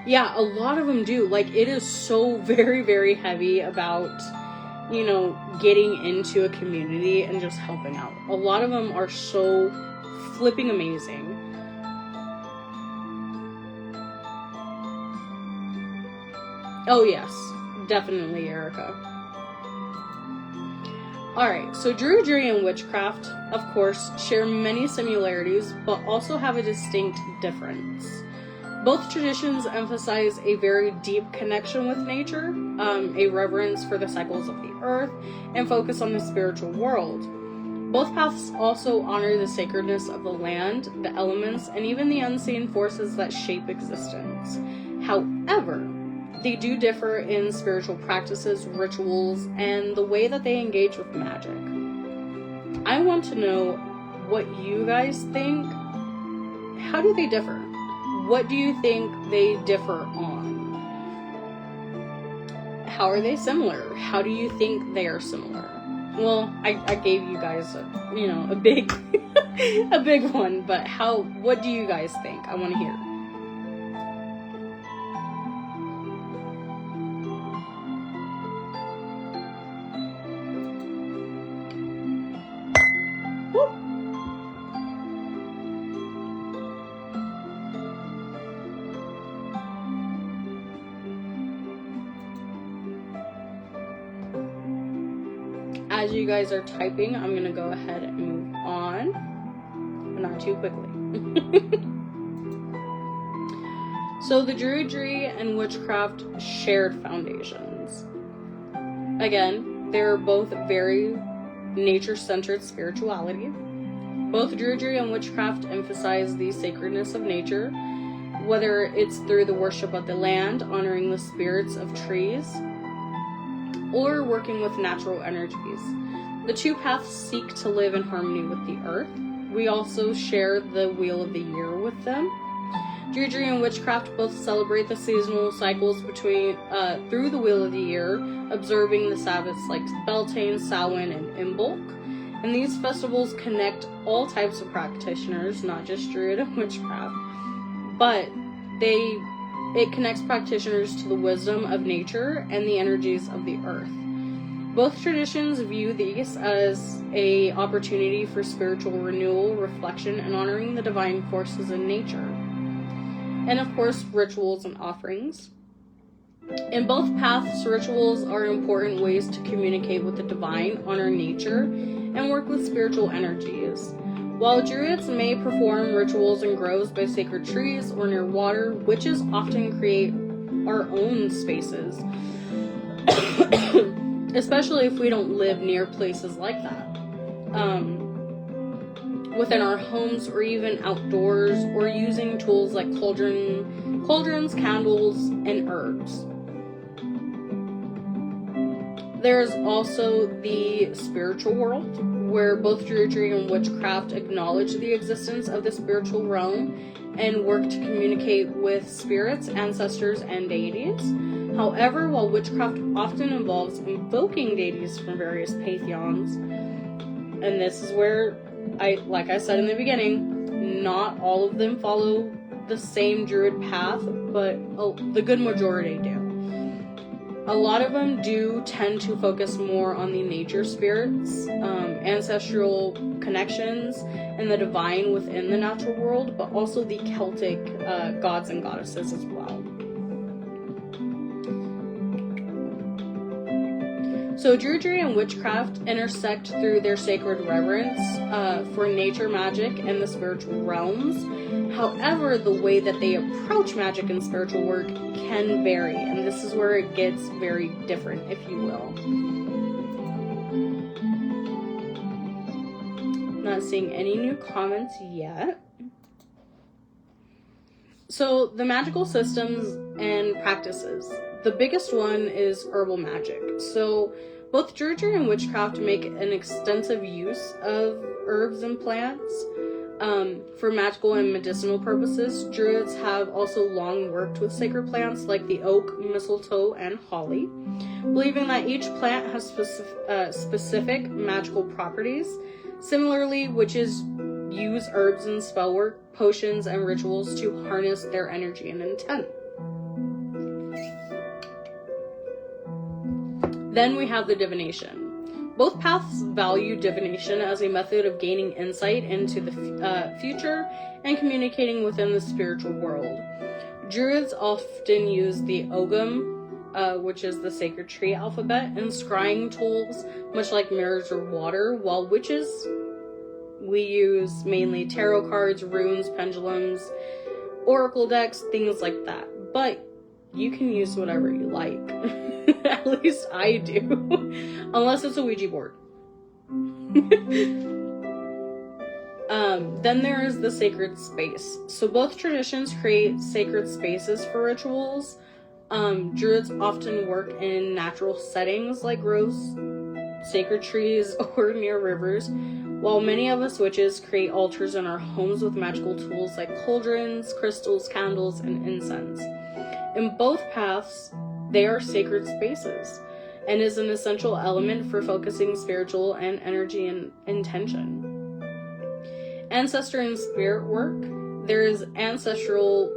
Yeah, a lot of them do. Like, it is so very, very heavy about, getting into a community and just helping out. A lot of them are so flipping amazing. Oh yes, definitely, Erica. Alright, so Druidry and witchcraft, of course, share many similarities, but also have a distinct difference. Both traditions emphasize a very deep connection with nature, a reverence for the cycles of the earth, and focus on the spiritual world. Both paths also honor the sacredness of the land, the elements, and even the unseen forces that shape existence. However, they do differ in spiritual practices, rituals, and the way that they engage with magic. I want to know what you guys think. How do they differ? What do you think they differ on? How are they similar? How do you think they are similar? Well, I gave you guys a big a big one, but what do you guys think? I want to hear. As you guys are typing, I'm going to go ahead and move on, but not too quickly. So the Druidry and witchcraft shared foundations. Again, they're both very nature-centered spirituality. Both Druidry and witchcraft emphasize the sacredness of nature, whether it's through the worship of the land, honoring the spirits of trees, or working with natural energies. The two paths seek to live in harmony with the earth. We also share the wheel of the year with them. Druidry and witchcraft both celebrate the seasonal cycles through the wheel of the year, observing the Sabbaths like Beltane, Samhain, and Imbolc. And these festivals connect all types of practitioners, not just Druid and witchcraft, but it connects practitioners to the wisdom of nature and the energies of the earth. Both traditions view these as an opportunity for spiritual renewal, reflection, and honoring the divine forces in nature. And of course, rituals and offerings. In both paths, rituals are important ways to communicate with the divine, honor nature, and work with spiritual energies. While Druids may perform rituals in groves by sacred trees or near water, witches often create our own spaces, especially if we don't live near places like that. Within our homes or even outdoors, or using tools like cauldrons, candles, and herbs. There's also the spiritual world, where both Druidry and witchcraft acknowledge the existence of the spiritual realm and work to communicate with spirits, ancestors, and deities. However, while witchcraft often involves invoking deities from various pantheons, and this is where, like I said in the beginning, not all of them follow the same Druid path, but the good majority do. A lot of them do tend to focus more on the nature spirits, ancestral connections, and the divine within the natural world, but also the Celtic gods and goddesses as well. So Druidry and witchcraft intersect through their sacred reverence for nature magic and the spiritual realms. However, the way that they approach magic and spiritual work can vary, and this is where it gets very different, if you will. Not seeing any new comments yet. So the magical systems and practices. The biggest one is herbal magic. So both Druidry and witchcraft make an extensive use of herbs and plants for magical and medicinal purposes. Druids have also long worked with sacred plants like the oak, mistletoe, and holly, believing that each plant has specific magical properties. Similarly, witches use herbs in spellwork, potions, and rituals to harness their energy and intent. Then we have the divination. Both paths value divination as a method of gaining insight into the future and communicating within the spiritual world. Druids often use the ogham, which is the sacred tree alphabet, and scrying tools, much like mirrors or water, while witches, we use mainly tarot cards, runes, pendulums, oracle decks, things like that. But you can use whatever you like. At least I do. Unless it's a Ouija board. Then there is the sacred space. So both traditions create sacred spaces for rituals. Druids often work in natural settings like groves, sacred trees, or near rivers, while many of us witches create altars in our homes with magical tools like cauldrons, crystals, candles, and incense. In both paths, they are sacred spaces, and is an essential element for focusing spiritual and energy and intention. Ancestor and spirit work. There is ancestral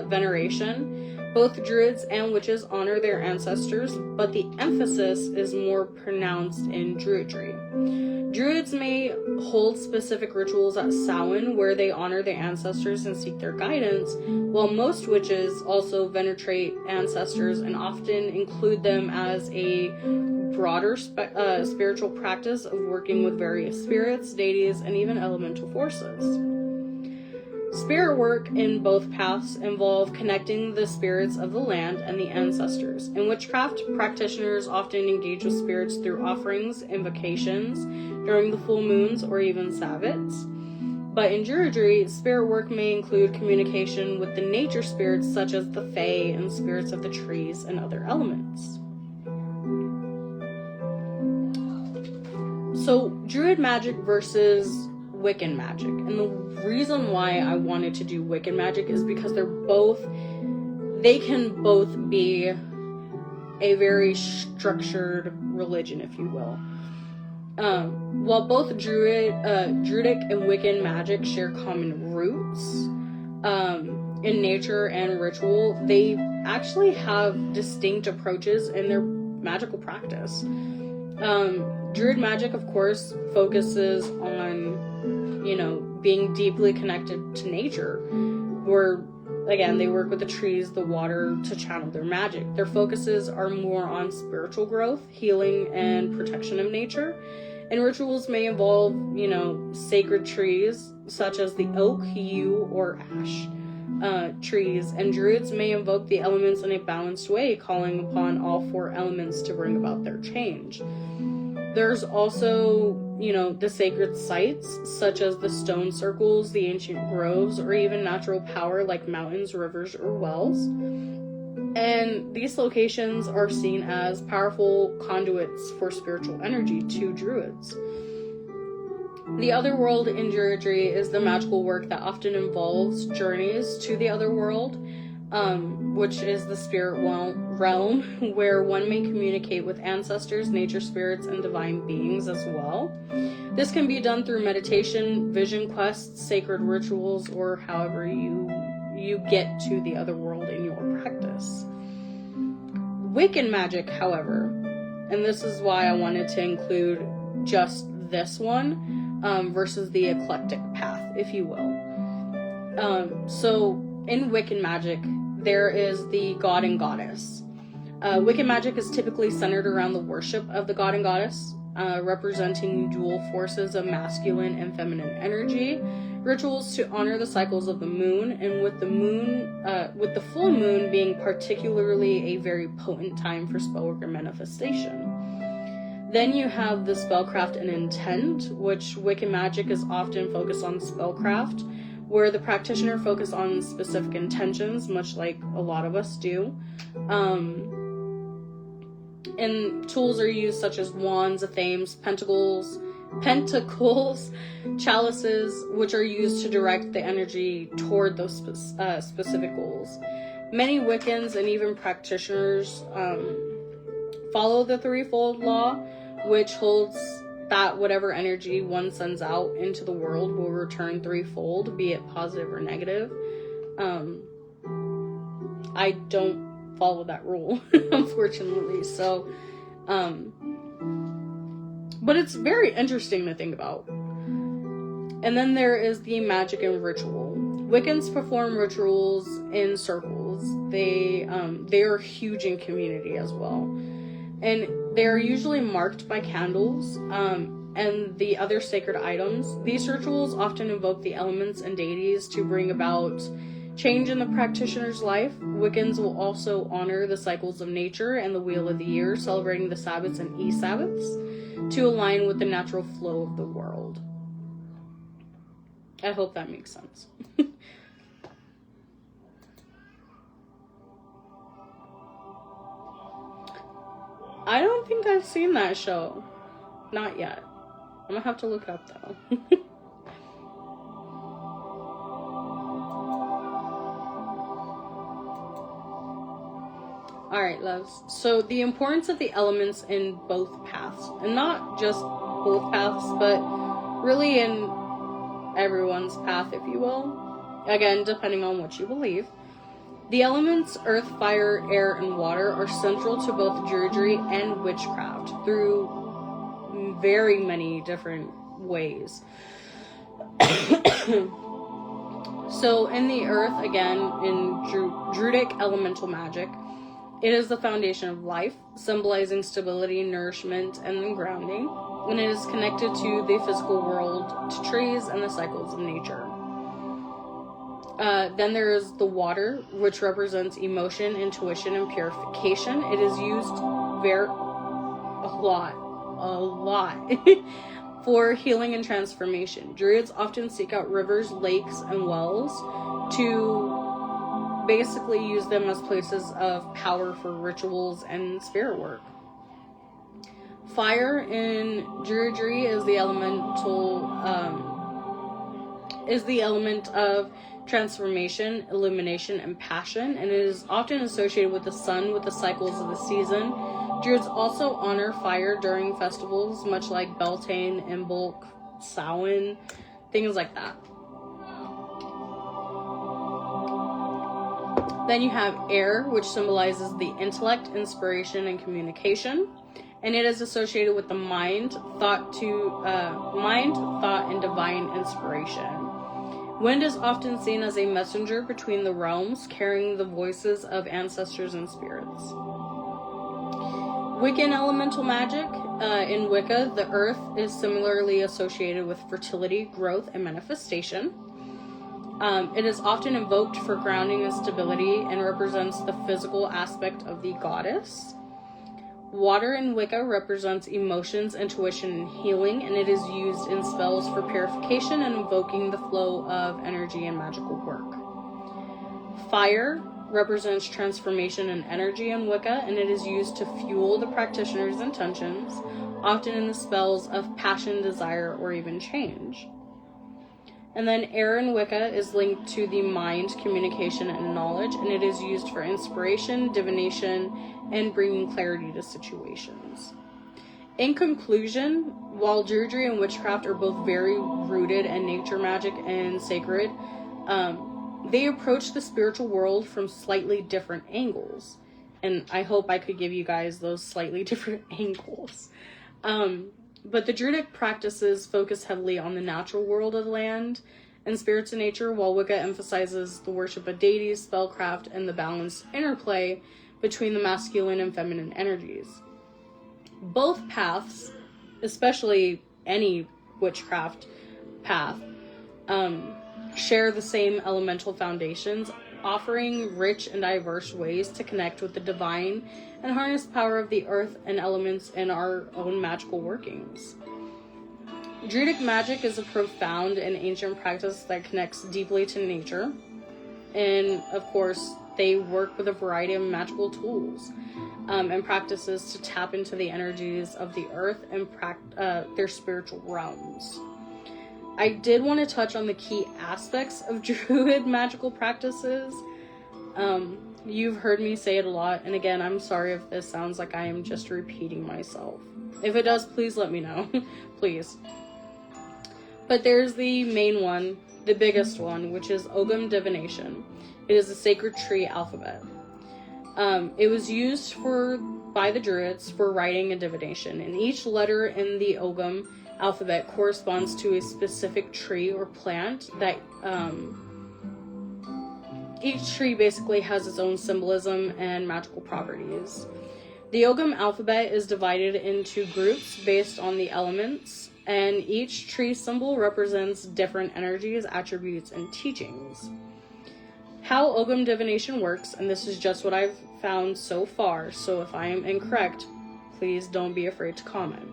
veneration. Both druids and witches honor their ancestors, but the emphasis is more pronounced in Druidry. Druids may hold specific rituals at Samhain where they honor their ancestors and seek their guidance, while most witches also venerate ancestors and often include them as a broader spiritual practice of working with various spirits, deities, and even elemental forces. Spirit work in both paths involve connecting the spirits of the land and the ancestors. In witchcraft, practitioners often engage with spirits through offerings, invocations, during the full moons, or even Sabbats. But in Druidry, spirit work may include communication with the nature spirits such as the Fae and spirits of the trees and other elements. So, Druid magic versus Wiccan magic. And the reason why I wanted to do Wiccan magic is because they can both be a very structured religion, if you will. While both Druidic and Wiccan magic share common roots in nature and ritual, they actually have distinct approaches in their magical practice. Druid magic, of course, focuses on, being deeply connected to nature, where, again, they work with the trees, the water to channel their magic. Their focuses are more on spiritual growth, healing, and protection of nature. And rituals may involve, sacred trees, such as the oak, yew, or ash trees. And druids may invoke the elements in a balanced way, calling upon all four elements to bring about their change. There's also, the sacred sites, such as the stone circles, the ancient groves, or even natural power like mountains, rivers, or wells. And these locations are seen as powerful conduits for spiritual energy to druids. The other world in Druidry is the magical work that often involves journeys to the other world, which is the spirit realm, where one may communicate with ancestors, nature spirits, and divine beings as well. This can be done through meditation, vision quests, sacred rituals, or however you get to the other world in your practice. Wiccan magic, however, and this is why I wanted to include just this one, versus the eclectic path, if you will. So in Wiccan magic, there is the god and goddess. Wiccan magic is typically centered around the worship of the god and goddess, representing dual forces of masculine and feminine energy, rituals to honor the cycles of the moon, and with the full moon being particularly a very potent time for spellwork and manifestation. Then you have the spellcraft and intent, which Wiccan magic is often focused on spellcraft, where the practitioner focuses on specific intentions, much like a lot of us do. And tools are used such as wands, athames, pentacles, chalices, which are used to direct the energy toward those specific goals. Many Wiccans and even practitioners follow the threefold law, which holds that whatever energy one sends out into the world will return threefold, be it positive or negative. I don't follow that rule, unfortunately. So, but it's very interesting to think about. And then there is the magic and ritual. Wiccans perform rituals in circles. They are huge in community as well. And they are usually marked by candles, and the other sacred items. These rituals often invoke the elements and deities to bring about change in the practitioner's life. Wiccans will also honor the cycles of nature and the wheel of the year, celebrating the Sabbats and e-Sabbats to align with the natural flow of the world. I hope that makes sense. I don't think I've seen that show. Not yet. I'm gonna have to look it up though. Alright, loves. So the importance of the elements in both paths. And not just both paths, but really in everyone's path, if you will. Again, depending on what you believe. The elements earth, fire, air, and water are central to both Druidry and witchcraft through very many different ways. So in the earth, again, in Druidic elemental magic, it is the foundation of life, symbolizing stability, nourishment, and grounding, and it is connected to the physical world, to trees, and the cycles of nature. Then there is the water, which represents emotion, intuition, and purification. It is used a lot, for healing and transformation. Druids often seek out rivers, lakes, and wells to basically use them as places of power for rituals and spirit work. Fire in Druidry is the element of transformation, illumination, and passion, and it is often associated with the sun, with the cycles of the season. Druids also honor fire during festivals, much like Beltane, Imbolc, Samhain, things like that. Then you have air, which symbolizes the intellect, inspiration, and communication, and it is associated with the mind, thought, and divine inspiration. Wind is often seen as a messenger between the realms, carrying the voices of ancestors and spirits. Wiccan elemental magic. In Wicca, the earth is similarly associated with fertility, growth, and manifestation. It is often invoked for grounding and stability and represents the physical aspect of the goddess. Water in Wicca represents emotions, intuition, and healing, and it is used in spells for purification and invoking the flow of energy and magical work. Fire represents transformation and energy in Wicca, and it is used to fuel the practitioner's intentions, often in the spells of passion, desire, or even change. And then air in Wicca is linked to the mind, communication, and knowledge, and it is used for inspiration, divination, and bringing clarity to situations. In conclusion, while Druidry and witchcraft are both very rooted in nature magic and sacred, they approach the spiritual world from slightly different angles. And I hope I could give you guys those slightly different angles. But the Druidic practices focus heavily on the natural world of the land and spirits of nature, while Wicca emphasizes the worship of deities, spellcraft, and the balanced interplay between the masculine and feminine energies. Both paths, especially any witchcraft path, share the same elemental foundations, offering rich and diverse ways to connect with the divine and harness the power of the earth and elements in our own magical workings. Druidic magic is a profound and ancient practice that connects deeply to nature, and of course they work with a variety of magical tools and practices to tap into the energies of the earth and their spiritual realms. I did want to touch on the key aspects of Druid magical practices. You've heard me say it a lot, and again, I'm sorry if this sounds like I am just repeating myself. If it does, please let me know. Please. But there's the main one, the biggest one, which is ogham divination. It is a sacred tree alphabet. It was used by the Druids for writing and divination, and each letter in the ogham alphabet corresponds to a specific tree or plant that each tree basically has its own symbolism and magical properties. The ogham alphabet is divided into groups based on the elements, and each tree symbol represents different energies, attributes, and teachings. How ogham divination works, and this is just what I've found so far, so if I am incorrect, please don't be afraid to comment.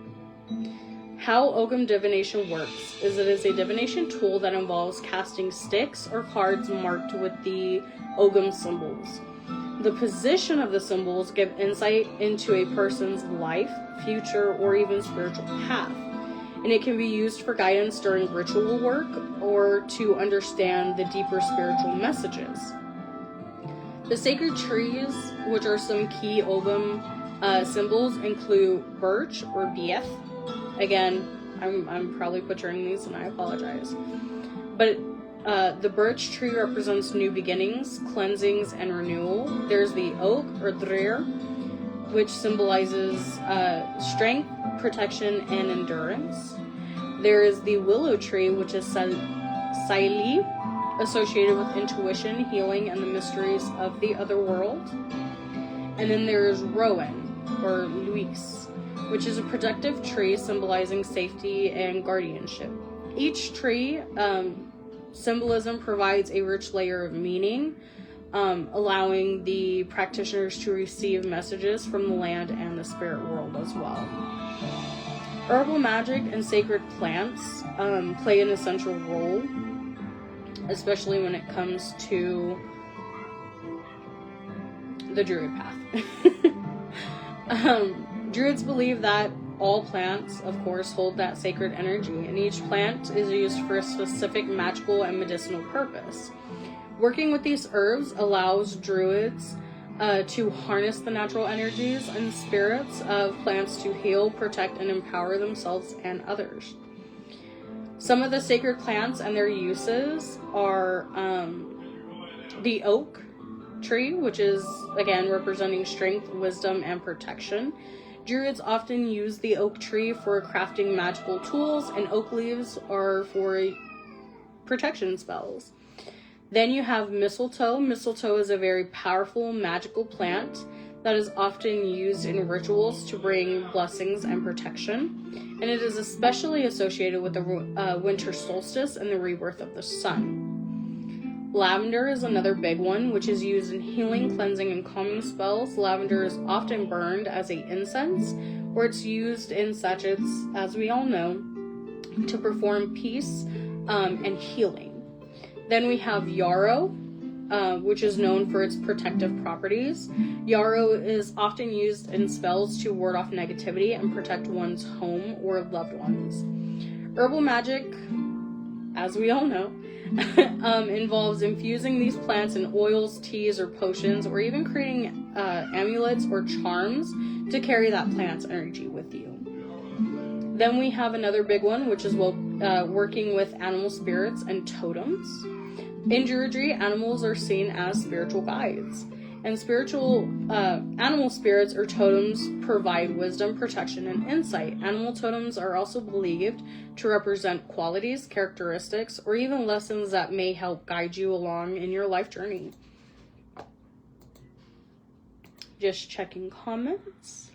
How ogham divination works is it is a divination tool that involves casting sticks or cards marked with the ogham symbols. The position of the symbols give insight into a person's life, future, or even spiritual path, and it can be used for guidance during ritual work or to understand the deeper spiritual messages. The sacred trees, which are some key ogham symbols, include birch or bieth. Again, I'm probably butchering these and I apologize. But the birch tree represents new beginnings, cleansings, and renewal. There's the oak or Druid, which symbolizes strength, protection, and endurance. There is the willow tree, which is Saili, associated with intuition, healing, and the mysteries of the other world. And then there is Rowan or Luis, which is a protective tree symbolizing safety and guardianship. Each tree symbolism provides a rich layer of meaning, allowing the practitioners to receive messages from the land and the spirit world as well. Herbal magic and sacred plants play an essential role, especially when it comes to the Druid path. Druids believe that all plants, of course, hold that sacred energy, and each plant is used for a specific magical and medicinal purpose. Working with these herbs allows Druids to harness the natural energies and spirits of plants to heal, protect, and empower themselves and others. Some of the sacred plants and their uses are the oak tree, which is, again, representing strength, wisdom, and protection. Druids often use the oak tree for crafting magical tools, and oak leaves are for protection spells. Then you have mistletoe. Mistletoe is a very powerful magical plant that is often used in rituals to bring blessings and protection, and it is especially associated with the winter solstice and the rebirth of the sun. Lavender is another big one, which is used in healing, cleansing, and calming spells. Lavender is often burned as an incense, or it's used in sachets, as we all know, to perform peace and healing. Then we have yarrow, which is known for its protective properties. Yarrow is often used in spells to ward off negativity and protect one's home or loved ones. Herbal magic, as we all know, involves infusing these plants in oils, teas, or potions, or even creating amulets or charms to carry that plant's energy with you. Then we have another big one, which is working with animal spirits and totems. In Druidry, animals are seen as spiritual guides, and spiritual animal spirits or totems provide wisdom, protection, and insight. Animal totems are also believed to represent qualities, characteristics, or even lessons that may help guide you along in your life journey. Just checking comments.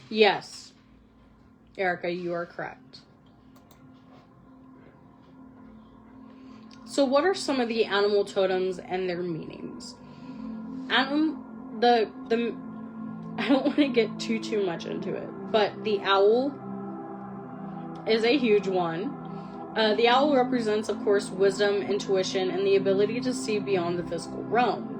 Yes, Erica, you are correct. So what are some of the animal totems and their meanings? I don't want to get too much into it, but the owl is a huge one. The owl represents, of course, wisdom, intuition, and the ability to see beyond the physical realm.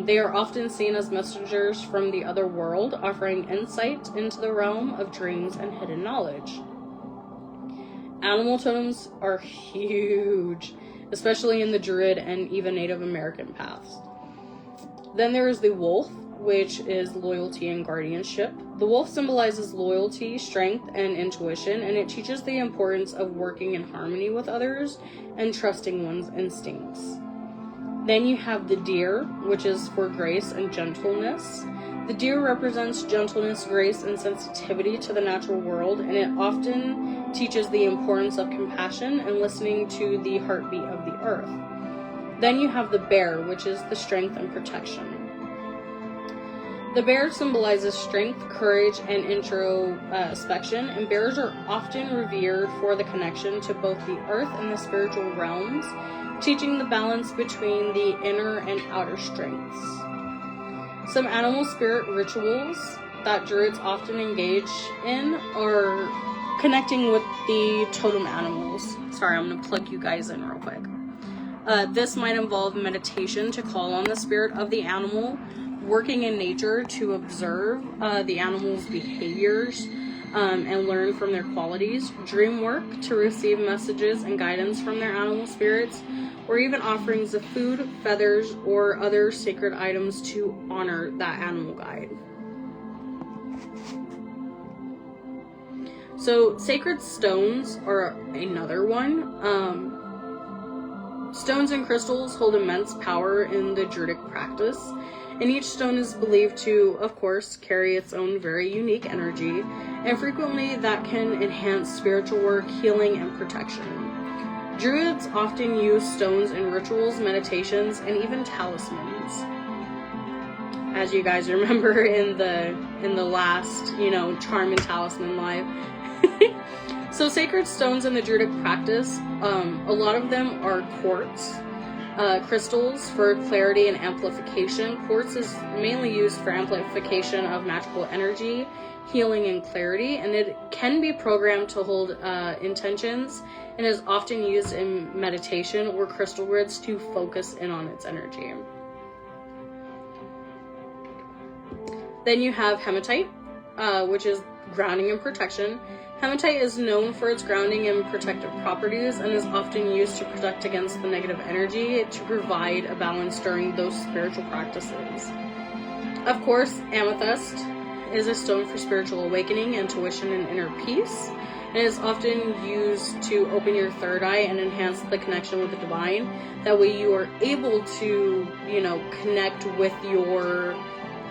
They are often seen as messengers from the other world, offering insight into the realm of dreams and hidden knowledge. Animal totems are huge, especially in the Druid and even Native American paths. Then there is the wolf, which is loyalty and guardianship. The wolf symbolizes loyalty, strength, and intuition, and it teaches the importance of working in harmony with others and trusting one's instincts. Then you have the deer, which is for grace and gentleness. The deer represents gentleness, grace, and sensitivity to the natural world, and it often teaches the importance of compassion and listening to the heartbeat of the earth. Then you have the bear, which is the strength and protection. The bear symbolizes strength, courage, and introspection, and bears are often revered for the connection to both the earth and the spiritual realms, teaching the balance between the inner and outer strengths. Some animal spirit rituals that Druids often engage in are connecting with the totem animals. Sorry, I'm going to plug you guys in real quick. This might involve meditation to call on the spirit of the animal, working in nature to observe the animal's behaviors and learn from their qualities, dream work to receive messages and guidance from their animal spirits, or even offerings of food, feathers, or other sacred items to honor that animal guide. So, sacred stones are another one. Stones and crystals hold immense power in the Druidic practice, and each stone is believed to, of course, carry its own very unique energy, and frequently that can enhance spiritual work, healing, and protection. Druids often use stones in rituals, meditations, and even talismans. As you guys remember in the last, charm and talisman live. So sacred stones in the Druidic practice, a lot of them are quartz, crystals for clarity and amplification. Quartz is mainly used for amplification of magical energy, healing, and clarity, and it can be programmed to hold intentions and is often used in meditation or crystal grids to focus in on its energy. Then you have hematite, which is grounding and protection. Hematite is known for its grounding and protective properties and is often used to protect against the negative energy to provide a balance during those spiritual practices. Of course, amethyst is a stone for spiritual awakening, intuition, and inner peace. And it is often used to open your third eye and enhance the connection with the divine. That way you are able to, connect with your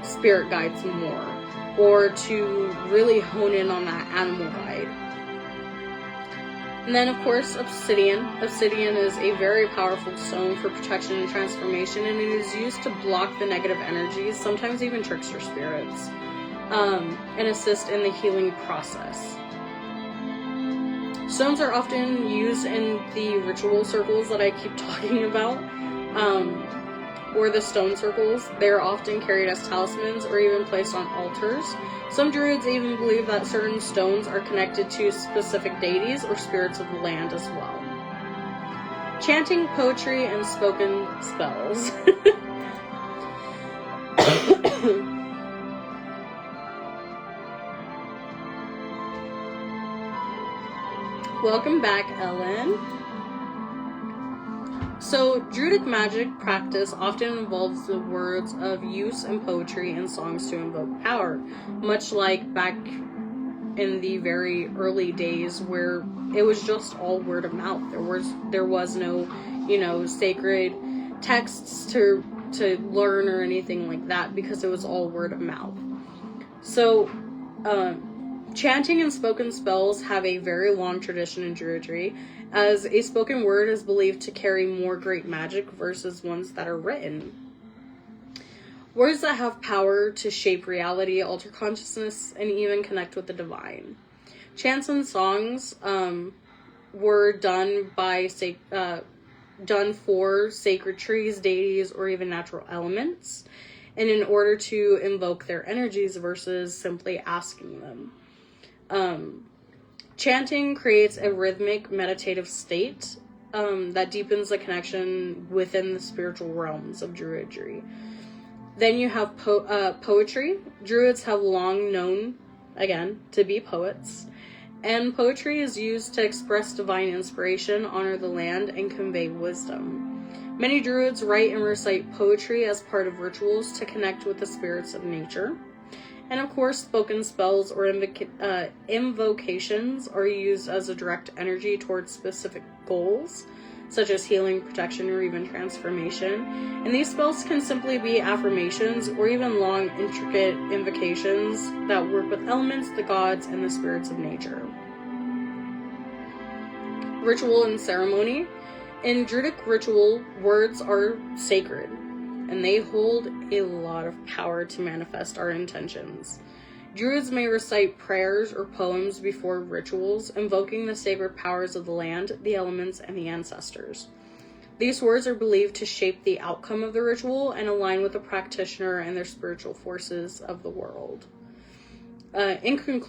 spirit guides more, or to really hone in on that animal guide. And then, of course, obsidian. Obsidian is a very powerful stone for protection and transformation, and it is used to block the negative energies, sometimes even trickster spirits, and assist in the healing process. Stones are often used in the ritual circles that I keep talking about, or the stone circles. They are often carried as talismans or even placed on altars. Some Druids even believe that certain stones are connected to specific deities or spirits of the land as well. Chanting, poetry, and spoken spells. Welcome back, Ellen. So, Druidic magic practice often involves the words of use and poetry and songs to invoke power, much like back in the very early days where it was just all word of mouth. There was no, sacred texts to learn or anything like that, because it was all word of mouth. So, chanting and spoken spells have a very long tradition in Druidry, as a spoken word is believed to carry more great magic versus ones that are written. Words that have power to shape reality, alter consciousness, and even connect with the divine. Chants and songs were done for sacred trees, deities, or even natural elements, and in order to invoke their energies versus simply asking them. Chanting creates a rhythmic, meditative state that deepens the connection within the spiritual realms of Druidry. Then you have poetry. Druids have long known, again, to be poets. And poetry is used to express divine inspiration, honor the land, and convey wisdom. Many Druids write and recite poetry as part of rituals to connect with the spirits of nature. And of course, spoken spells or invocations are used as a direct energy towards specific goals, such as healing, protection, or even transformation. And these spells can simply be affirmations or even long, intricate invocations that work with elements, the gods, and the spirits of nature. Ritual and ceremony. In Druidic ritual, words are sacred, and they hold a lot of power to manifest our intentions. Druids may recite prayers or poems before rituals, invoking the sacred powers of the land, the elements, and the ancestors. These words are believed to shape the outcome of the ritual and align with the practitioner and their spiritual forces of the world. In conclusion,